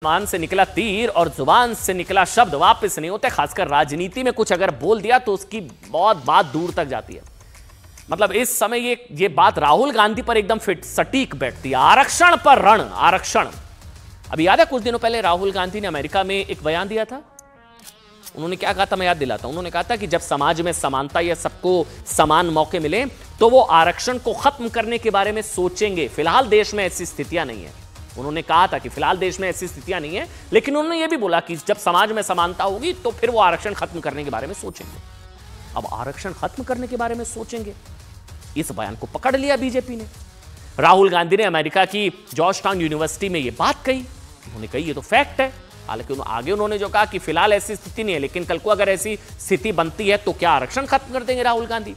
मान से निकला तीर और जुबान से निकला शब्द वापस नहीं होते। खासकर राजनीति में कुछ अगर बोल दिया तो उसकी बहुत बात दूर तक जाती है। मतलब इस समय ये बात राहुल गांधी पर एकदम फिट सटीक बैठती है। आरक्षण पर रण, आरक्षण। अभी याद है कुछ दिनों पहले राहुल गांधी ने अमेरिका में एक बयान दिया था। उन्होंने क्या कहा था, मैं याद दिलाता हूं। उन्होंने कहा था कि जब समाज में समानता या सबको समान मौके मिले तो वो आरक्षण को खत्म करने के बारे में सोचेंगे। फिलहाल देश में ऐसी स्थितियां नहीं है। उन्होंने कहा था कि फिलहाल देश में ऐसी स्थितियां नहीं है, लेकिन उन्होंने यह भी बोला कि जब समाज में समानता होगी तो फिर वो आरक्षण खत्म करने के बारे में सोचेंगे। अब आरक्षण खत्म करने के बारे में सोचेंगे, इस बयान को पकड़ लिया बीजेपी ने। राहुल गांधी ने अमेरिका की जॉर्ज टाउन यूनिवर्सिटी में यह बात कही। उन्होंने कही ये तो फैक्ट है। हालांकि आगे उन्होंने जो कहा कि फिलहाल ऐसी स्थिति नहीं है, लेकिन कल को अगर ऐसी स्थिति बनती है तो क्या आरक्षण खत्म कर देंगे राहुल गांधी।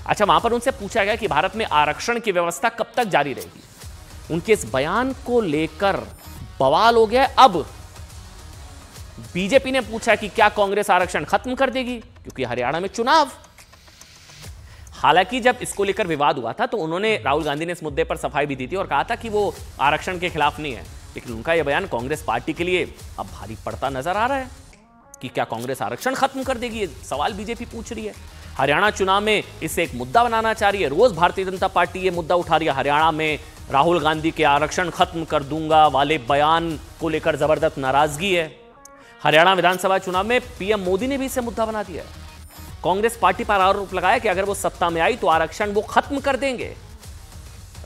अच्छा, वहां पर उनसे पूछा गया कि भारत में आरक्षण की व्यवस्था कब तक जारी रहेगी। उनके इस बयान को लेकर बवाल हो गया। अब बीजेपी ने पूछा कि क्या कांग्रेस आरक्षण खत्म कर देगी, क्योंकि हरियाणा में चुनाव। हालांकि जब इसको लेकर विवाद हुआ था तो उन्होंने, राहुल गांधी ने इस मुद्दे पर सफाई भी दी थी और कहा था कि वो आरक्षण के खिलाफ नहीं है। लेकिन उनका यह बयान कांग्रेस पार्टी के लिए अब भारी पड़ता नजर आ रहा है कि क्या कांग्रेस आरक्षण खत्म कर देगी। ये सवाल बीजेपी पूछ रही है। हरियाणा चुनाव में इसे एक मुद्दा बनाना चाह रही है। रोज भारतीय जनता पार्टी ये मुद्दा उठा रही है। हरियाणा में राहुल गांधी के आरक्षण खत्म कर दूंगा वाले बयान को लेकर जबरदस्त नाराजगी है। हरियाणा विधानसभा चुनाव में पीएम मोदी ने भी इसे मुद्दा बना दिया है। कांग्रेस पार्टी पर आरोप लगाया कि अगर वो सत्ता में आई तो आरक्षण वो खत्म कर देंगे।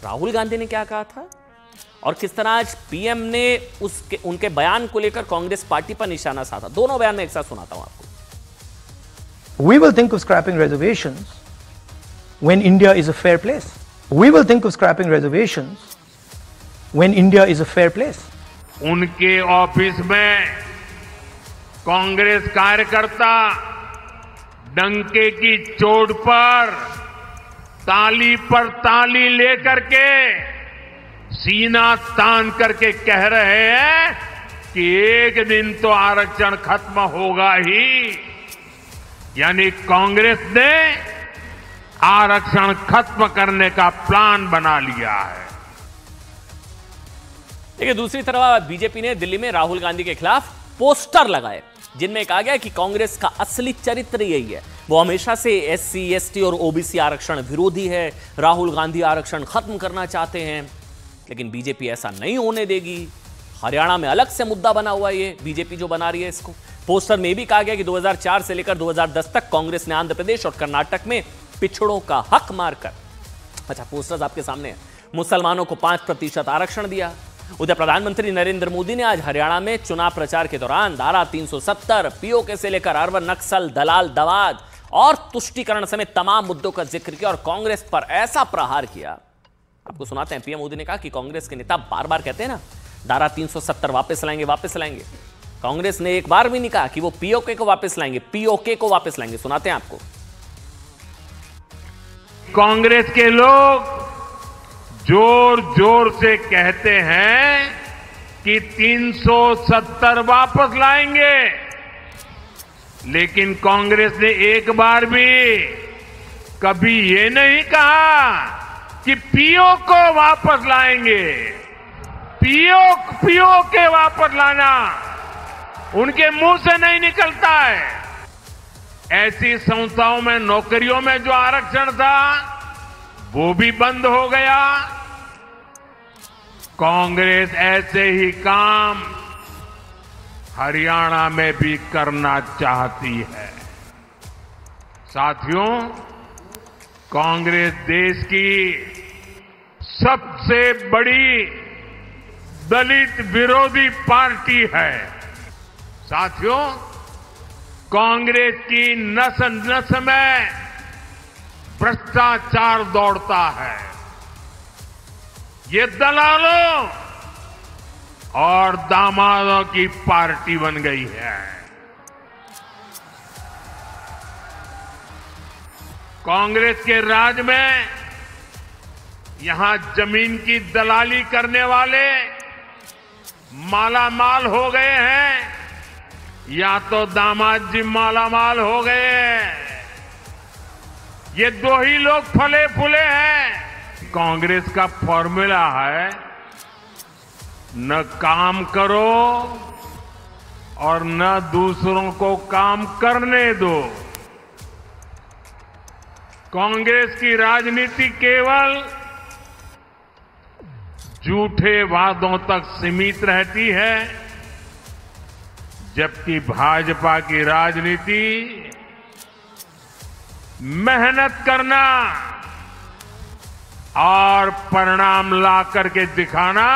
राहुल गांधी ने क्या कहा था और किस तरह आज पीएम ने उनके बयान को लेकर कांग्रेस पार्टी पर निशाना साधा, दोनों बयान में एक साथ सुनाता हूं आपको। We will think of scrapping reservations when India is a fair place. We will think of scrapping reservations when India is a fair place. उनके ऑफिस में कांग्रेस कार्यकर्ता डंके की चोट पर ताली लेकर के सीना तान करके कह रहे हैं कि एक दिन तो आरक्षण खत्म होगा ही। यानी कांग्रेस ने आरक्षण खत्म करने का प्लान बना लिया है। देखिए, दूसरी तरफ बीजेपी ने दिल्ली में राहुल गांधी के खिलाफ पोस्टर लगाए जिनमें कहा गया कि कांग्रेस का असली चरित्र यही है। वो हमेशा से एससी, एसटी और ओबीसी आरक्षण विरोधी है। राहुल गांधी आरक्षण खत्म करना चाहते हैं, लेकिन बीजेपी ऐसा नहीं होने देगी। हरियाणा में अलग से मुद्दा बना हुआ है ये, बीजेपी जो बना रही है इसको। पोस्टर में भी कहा गया कि 2004 से लेकर 2010 तक कांग्रेस ने आंध्र प्रदेश और कर्नाटक में पिछड़ों का हक मारकर, अच्छा पोस्टर्स आपके सामने है, मुसलमानों को 5% आरक्षण दिया। उधर प्रधानमंत्री नरेंद्र मोदी ने आज हरियाणा में चुनाव प्रचार के दौरान धारा 370, पीओके से लेकर अरवन नक्सल, दलाल दवाद और तुष्टीकरण समेत तमाम मुद्दों का जिक्र किया और कांग्रेस पर ऐसा प्रहार किया। आपको सुनाते हैं। पीएम मोदी ने कहा कि कांग्रेस के नेता बार बार कहते हैं ना, धारा 370 वापस लाएंगे। कांग्रेस ने एक बार भी नहीं कहा कि वो पीओके को वापस लाएंगे, पीओके को वापस लाएंगे। सुनाते हैं आपको। कांग्रेस के लोग जोर जोर से कहते हैं कि 370 वापस लाएंगे, लेकिन कांग्रेस ने एक बार भी कभी ये नहीं कहा कि पीओ को वापस लाएंगे। पीओ के वापस लाना उनके मुंह से नहीं निकलता है। ऐसी संस्थाओं में, नौकरियों में जो आरक्षण था वो भी बंद हो गया। कांग्रेस ऐसे ही काम हरियाणा में भी करना चाहती है। साथियों, कांग्रेस देश की सबसे बड़ी दलित विरोधी पार्टी है। साथियों, कांग्रेस की नस नस में भ्रष्टाचार दौड़ता है। ये दलालों और दामादों की पार्टी बन गई है। कांग्रेस के राज में यहां जमीन की दलाली करने वाले मालामाल हो गए हैं, या तो दामाद जी मालामाल हो गए हैं। ये दो ही लोग फले फूले हैं। कांग्रेस का फॉर्मूला है न काम करो और न दूसरों को काम करने दो। कांग्रेस की राजनीति केवल झूठे वादों तक सीमित रहती है, जबकि भाजपा की राजनीति मेहनत करना और परिणाम ला करके दिखाना